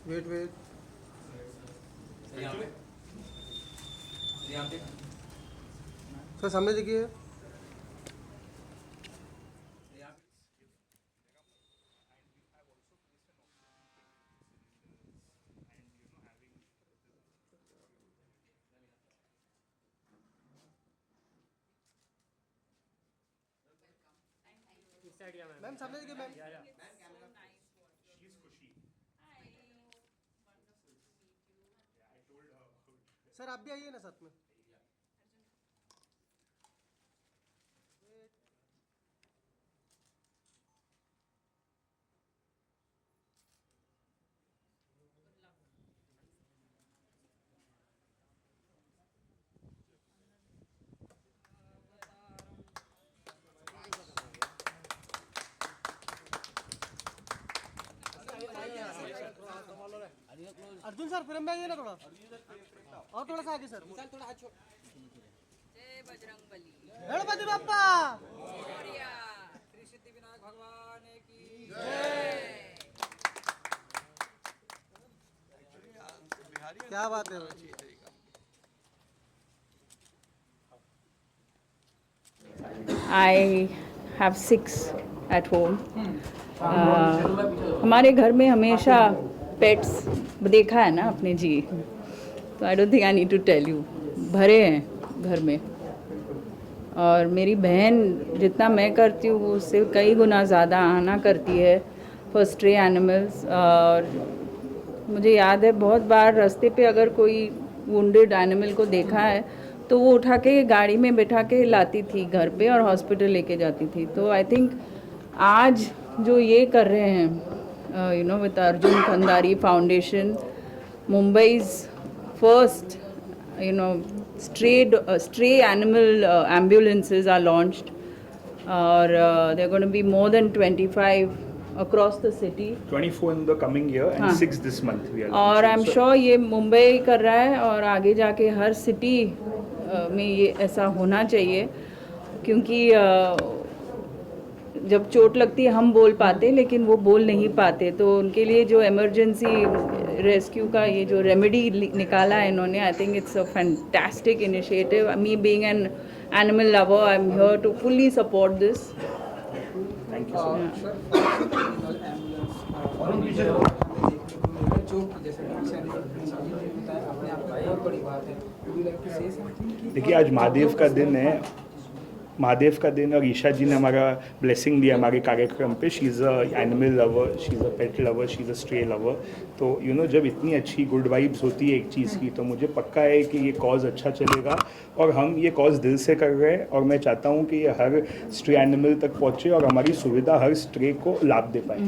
Wait wait sir सामने देखिए। Ma'am सामने देखिए मैम। सर आप भी आइए ना साथ में। अर्जुन सर फिल्म में आइए ना थोड़ा, और थोड़ा सा आगे सर। थोड़ा हाथ छोड़। जय बजरंगबली। गणपति बाप्पा मोरया। श्री सिद्धिविनायक भगवान की क्या बात है। I have 6 at home. हमारे घर में हमेशा पेट्स देखा है ना आपने जी, तो I don't think I need to tell you, भरे हैं घर में। और मेरी बहन जितना मैं करती हूँ उससे कई गुना ज़्यादा आना करती है फॉर स्ट्रे एनिमल्स। और मुझे याद है बहुत बार रास्ते पे अगर कोई वुंडेड एनिमल को देखा है तो वो उठा के गाड़ी में बैठा के लाती थी घर पे और हॉस्पिटल लेके जाती थी। तो आई थिंक आज जो ये कर रहे हैं you know with Arjun खंडारी foundation, Mumbai's first you know stray animal ambulances are launched, or there are going to be more than 25 across the city. 24 in the coming year and 6 this month we are और launching. I'm sure ये मुंबई कर रहा है और आगे जाके हर city में ये ऐसा होना चाहिए, क्योंकि जब चोट लगती है हम बोल पाते लेकिन वो बोल नहीं पाते। तो उनके लिए जो इमरजेंसी रेस्क्यू का ये जो रेमेडी निकाला है इन्होंने, I think it's a fantastic initiative. Me being an animal lover, I am here to fully support this. Thank you so much. देखिए आज महादेव का दिन है, महादेव का दिन, और ईशा जी ने हमारा ब्लेसिंग दिया हमारे कार्यक्रम पे। She is a animal lover, she is a pet lover, she is a stray lover. तो यू नो जब इतनी अच्छी गुड वाइब्स होती है एक चीज़ की, तो मुझे पक्का है कि ये कॉज अच्छा चलेगा और हम ये कॉज दिल से कर रहे हैं। और मैं चाहता हूँ कि ये हर स्ट्रे एनिमल तक पहुँचे और हमारी सुविधा हर स्ट्रे को लाभ दे पाए।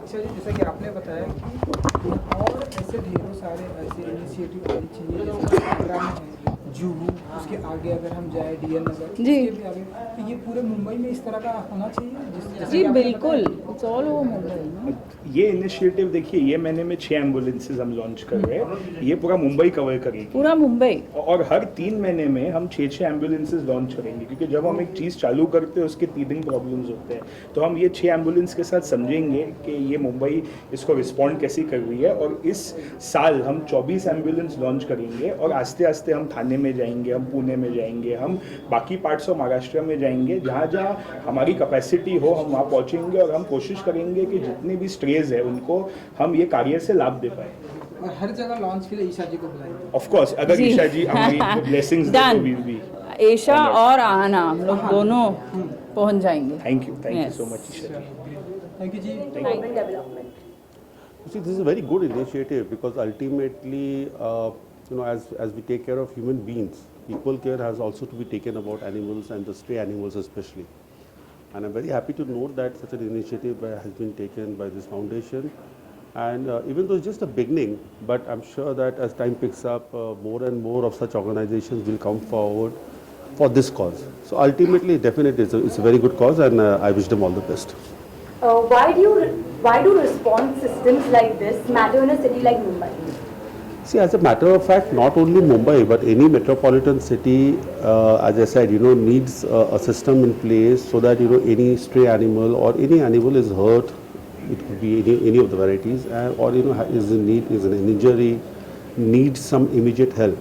ईशा जी, जैसा कि आपने बताया कि और ऐसे ढेरों सारे ऐसे इनिशिएटिव आने चाहिए, जैसे आगरा में है जूहू, उसके आगे अगर हम जाए डीएन नगर, उसके भी आगे, तो ये पूरे मुंबई में इस तरह का होना चाहिए जी बिल्कुल, इट्स ऑल ओवर मुंबई। ये इनिशिएटिव देखिए, ये महीने में 6 एम्बुलेंसेज हम लॉन्च कर रहे हैं, ये पूरा मुंबई कवर करेगी, पूरा मुंबई। और हर 3 महीने में हम 6 एम्बुलेंसेज लॉन्च करेंगे, क्योंकि जब हम एक चीज़ चालू करते हैं उसके टीथिंग प्रॉब्लम्स होते हैं। तो हम ये 6 एम्बुलेंस के साथ समझेंगे कि ये मुंबई इसको रिस्पॉन्ड कैसे कर रही है। और इस साल हम 24 एम्बुलेंस लॉन्च करेंगे और आस्ते आस्ते हम थाने में जाएंगे, हम पुणे में जाएंगे, हम बाकी पार्ट्स ऑफ महाराष्ट्र में जाएंगे, जहाँ जहाँ हमारी कैपेसिटी हो हम वहाँ पहुँचेंगे। और हम कोशिश करेंगे कि जितने भी स्ट्रेज है उनको हम ये कार्य से लाभ दे पाए। और हर जगह लॉन्च के लिए ईशा जी को बुलाएंगे। ऑफ कोर्स, अगर ईशा जी हमारी ब्लेसिंग्स दे तो वी बी ईशा और आना हम लोग दोनों पहुंच जाएंगे। Thank you so much Isha ji. Thank you ji. You see, this is a very good initiative because ultimately, as we take care of human beings, equal care has also to be taken about animals and the stray animals especially. And I'm very happy to note that such an initiative has been taken by this foundation. And even though it's just a beginning, but I'm sure that as time picks up, more and more of such organizations will come forward for this cause. So ultimately, definitely, it's a very good cause, and I wish them all the best. Why do response systems like this matter in a city like Mumbai? See, as a matter of fact, not only Mumbai, but any metropolitan city, as I said, needs a system in place so that, any stray animal or any animal is hurt, it could be any of the varieties, or, is in need, is an injury, needs some immediate help.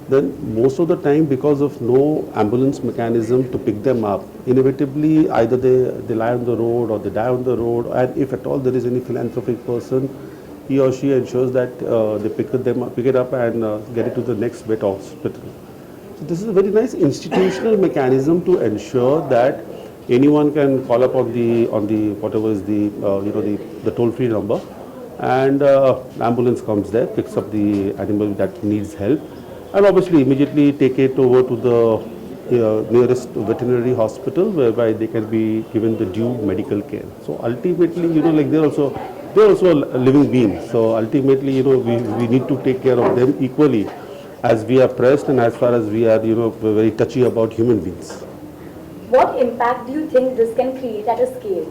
Then most of the time, because of no ambulance mechanism to pick them up, inevitably either they lie on the road or they die on the road, and if at all there is any philanthropic person, he or she ensures that they pick it up and get it to the next vet hospital. So this is a very nice institutional mechanism to ensure that anyone can call up on the whatever is the the toll-free number, and ambulance comes there, picks up the animal that needs help, and obviously immediately take it over to the nearest veterinary hospital, whereby they can be given the due medical care. So ultimately, like they're also a living being. So ultimately, we need to take care of them equally as we are pressed and as far as we are, very touchy about human beings. What impact do you think this can create at a scale?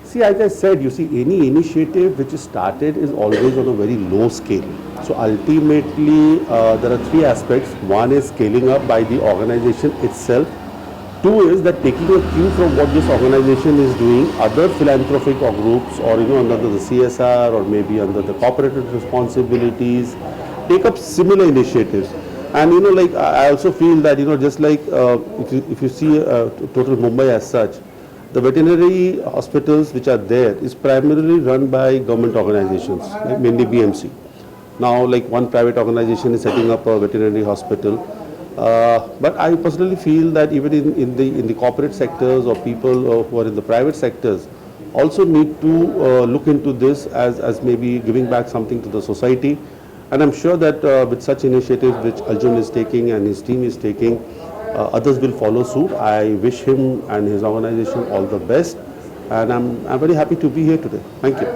See, as I said, any initiative which is started is always on a very low scale. So ultimately, there are three aspects. One is scaling up by the organization itself. Two is that taking a cue from what this organization is doing, other philanthropic or groups, or under the CSR or maybe under the corporate responsibilities, take up similar initiatives. And I also feel that just like if you see total Mumbai as such, the veterinary hospitals which are there is primarily run by government organizations, like mainly BMC. Now, like one private organization is setting up a veterinary hospital. But I personally feel that even in the corporate sectors or people who are in the private sectors also need to look into this as maybe giving back something to the society. And I'm sure that with such initiatives which Arjun is taking and his team is taking, others will follow suit. I wish him and his organization all the best, and I'm very happy to be here today. Thank you.